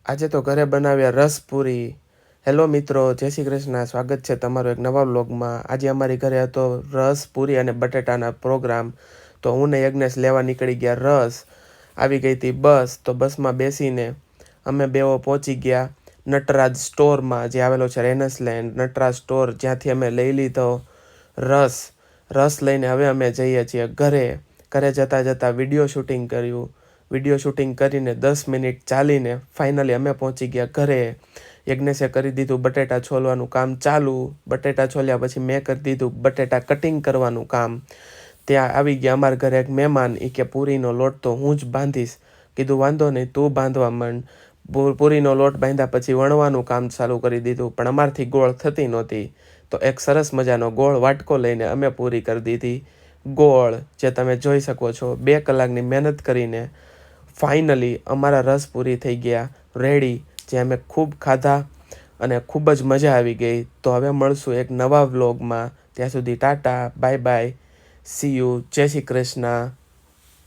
આજે તો ઘરે બનાવ્યા રસપુરી। હેલો મિત્રો, જય શ્રી કૃષ્ણ, સ્વાગત છે તમારું એક નવા વ્લોગમાં। આજે અમારી ઘરે હતો રસ, પૂરી અને બટેટાના પ્રોગ્રામ। તો હું ને યજ્ઞેશ લેવા નીકળી ગયા રસ। આવી ગઈ હતી બસ, તો બસમાં બેસીને અમે બેઓ પહોંચી ગયા નટરાજ સ્ટોરમાં, જે આવેલો છે રેનસલેન્ડ નટરાજ સ્ટોર, જ્યાંથી અમે લઈ લીધો રસ। રસ લઈને હવે અમે જઈએ છીએ ઘરે। ઘરે જતાં જતાં વિડીયો શૂટિંગ કર્યું। વિડીયો શૂટિંગ કરીને 10 મિનિટ ચાલીને ફાઇનલી અમે પહોંચી ગયા ઘરે। યજ્ઞેશે કરી દીધું બટેટા છોલવાનું કામ ચાલુ। બટેટા છોલ્યા પછી મેં કરી દીધું બટેટા કટિંગ કરવાનું કામ। ત્યાં આવી ગયા અમારા ઘરે એક મહેમાન, એ કે પૂરીનો લોટ તો હું જ બાંધીશ। કીધું વાંધો નહીં, તું બાંધવા માંડ। પૂરીનો લોટ બાંધ્યા પછી વણવાનું કામ ચાલુ કરી દીધું, પણ અમારથી ગોળ થતી નહોતી। તો એક સરસ મજાનો ગોળ વાટકો લઈને અમે પૂરી કરી દીધી ગોળ, જે તમે જોઈ શકો છો। 2 કલાકની મહેનત કરીને ફાઇનલી અમારા રસ પૂરી થઈ ગયા રેડી, જે અમે ખૂબ ખાધા અને ખૂબ જ મજા આવી ગઈ। તો હવે મળશું એક નવા વ્લોગમાં, ત્યાં સુધી Tata, bye bye, C you, જય શ્રી કૃષ્ણ।